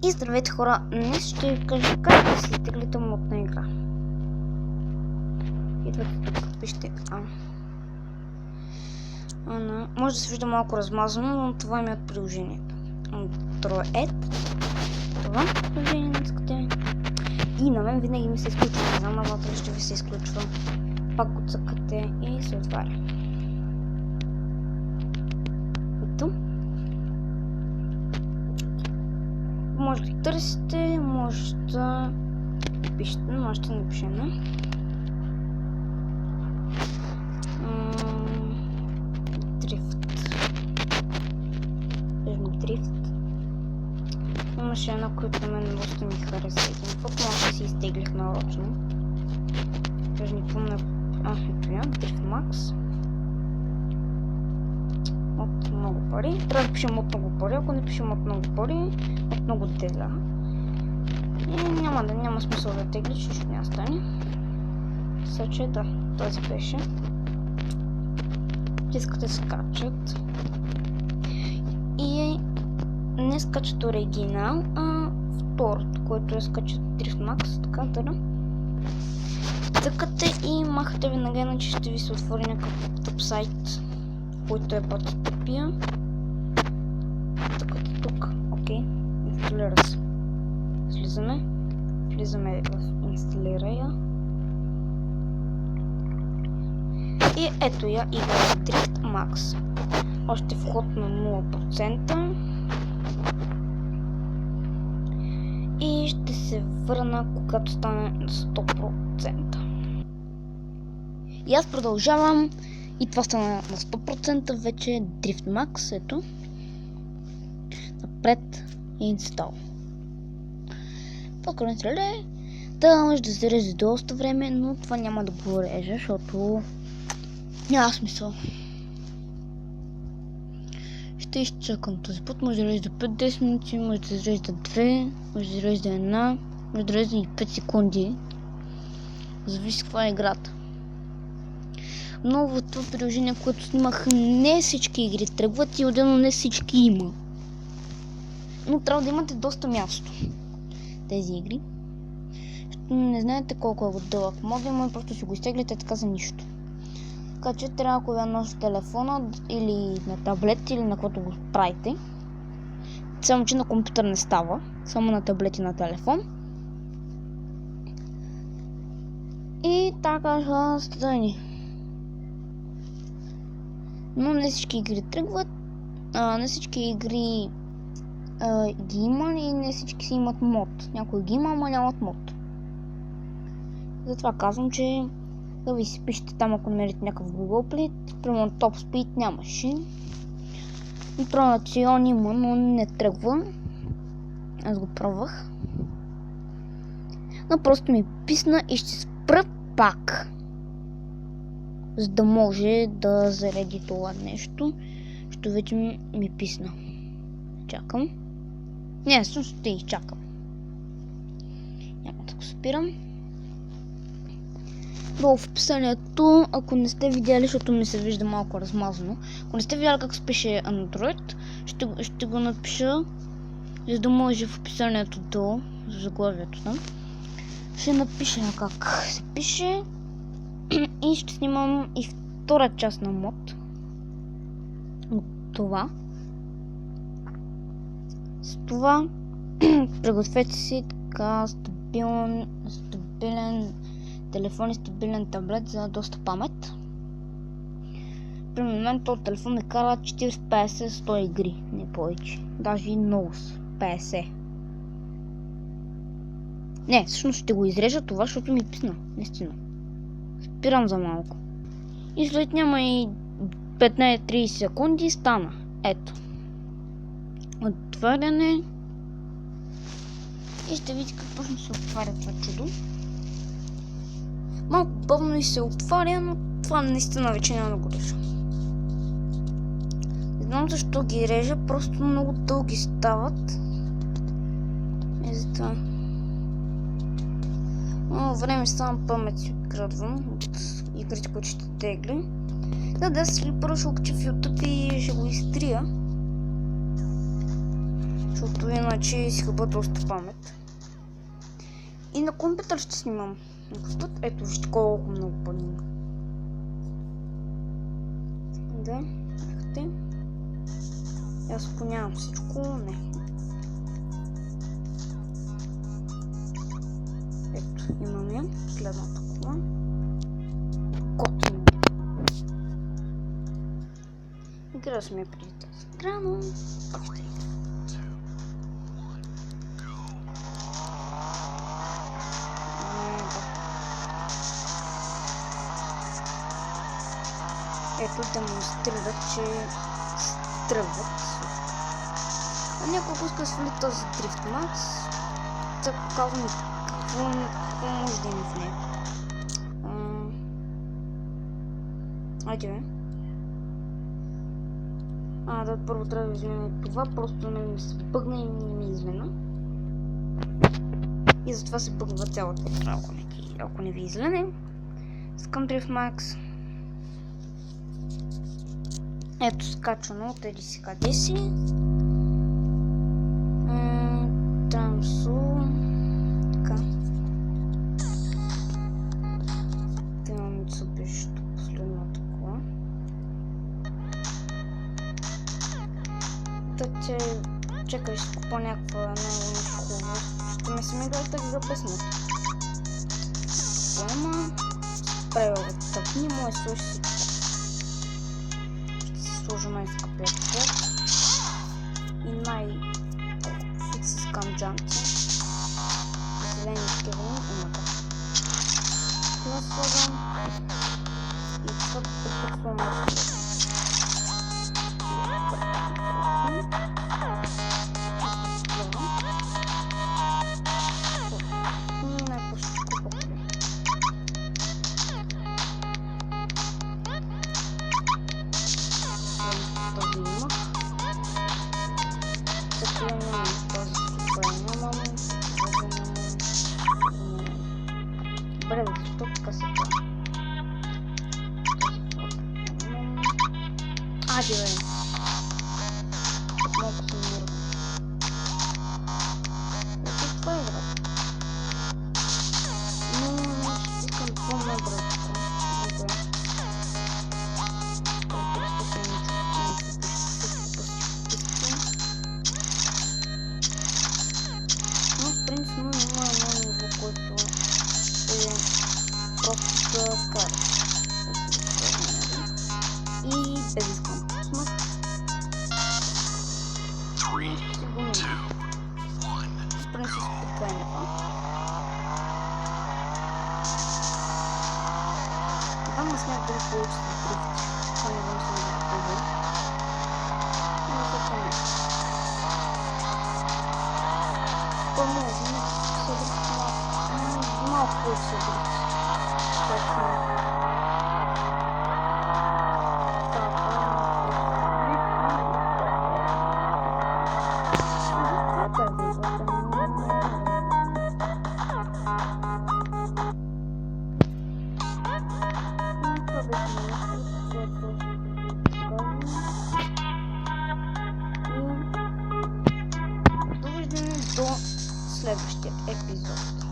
И здравейте хора, днес ще ви кажа как да си изтеглите модна игра. Идвате тук, пишете може да се вижда малко размазано, но това ми е от приложението. Android. Това приложение искате. И на мен винаги ми се изключва. Не знам на вас ли ще ви се изключва. Пак го цъкате и се отваря. Ето. Може да търсите, може да пишете, може да напишем. Дрифт. Имаше една, която на мен доста ми хареса. Един път може да си изтеглих нарочно. Даже не помня. Ето я, Drift Max. От много пари. Трябва да пишем от много пари. Ако не пишем от много пари, от много деля. И няма смисъл да теглиш, нищо няма стане. Съче, да, този беше. Искате да скачат. И не скачат оригинал, а второто, който е скачат Drift Max, така да. Цъкате и махате веднага, иначе ще ви се отвори някакъв тъп сайт, който е под тъпия. Цъкате тук, окей, инсталира се. Влизаме в инсталирая. И ето я игра Drift Max. Още вход на 0%. И ще се върна, когато стане на 100%. И аз продължавам. И това стана на 100% вече Drift Max. Ето. Напред и инстал. По-скоро инсталирай. Да, може да се реже доста време, но това няма да го реже, защото няма смисъл. Ще изчакам този път. Може да режда 5-10 минути, може да режда 2, може да режда 1, може да режда и 5 секунди. Зависи каква е играта. Новото приложение, което снимах, не всички игри тръгват и отделно не всички има. Но трябва да имате доста място тези игри. Не знаете колко е дълъг модем и просто си го изтеглите така за нищо. Така че трябва, ако я носите телефона или на таблет или на каквото го правите. Само че на компютър не става, само на таблет и на телефон. И така ще стане. Но не всички игри тръгват, не всички игри ги има и не всички си имат мод. Някой ги има, ама нямат мод. Затова казвам, че да ви си пишете там, ако намерите някакъв Google Play. Примерно Top Speed нямаше. Тронацион има, но не тръгва. Аз го пробвах. Но просто ми писна и ще спра пак. За да може да зареди това нещо. Защото вече ми писна. Чакам. Не, всъщност ще изчакам. Няма да го спирам. Долу в описанието, ако не сте видяли, защото ми се вижда малко размазано, ако не сте видяли как се пише Android, ще го напиша, за да може в описанието долу, за заглавието там. Ще напиша как се пише и ще снимам и втора част на мод от това. С това пригответе си така стабилен телефон и стабилен таблет за доста памет. При мен този телефон ми кара 40-50-100 игри, не повече. Даже и много с 50. Не, всъщност ще го изрежа това, защото ми писна. Наистина. Спирам за малко. И след няма и 15-30 секунди стана. Ето. Отваряне. И ще видите как почне се отваря това чудо. Малко бавно и се отваря, но това наистина вече няма да го режа. Не знам защо ги режа, просто много дълги стават. И затова. Много време само памет си открадвам от игрите, които ще тегли. Първо ще го кача в YouTube и ще го изтрия. защото иначе си хъба доста памет. И на компютър ще снимам някакъв път. Ето, вижте колко много паднина. Да, нехте. Аз понявам всичко, не. Ето, имаме следната кола. Готино. Игра сме преди тази игра, но още. Ето демонстрират, че тръгват. А няколко иска да свали този Drift Max. Та показвам какво може да има в него. Айде бе. Да, първо трябва да изменя това, просто на ми се бъгна и не ми измена. И затова се бъгва цялата игра, ако не ви излене. Скам Drift Max. Ето скачано от еди си къде си. Трансу. Така. Та имаме Mitsubishi последната кола. Та чакай, ще купа някаква нещо хубаво. Ще ме съм играл така песнат. Поема. Правила тъпни, му слушай всичко. Сложа най-скъпия цвет и най-фикси скамджанци. Зелени такива имаха. Това слагам и това прекъсвам малко. Добре, защо така се прави? Ади бе! Малко съм нервен. Ето това е игра. Но искам по-много така. Но в принцип има едно ниво, което е просто да кара. И без искам смък. В принцип спокойно. Това не смея дали получи да дрифт. Това не знам си да това. Но това не. По-може да се дрифт малко повече се дрифт. Довиждане до следващия епизод.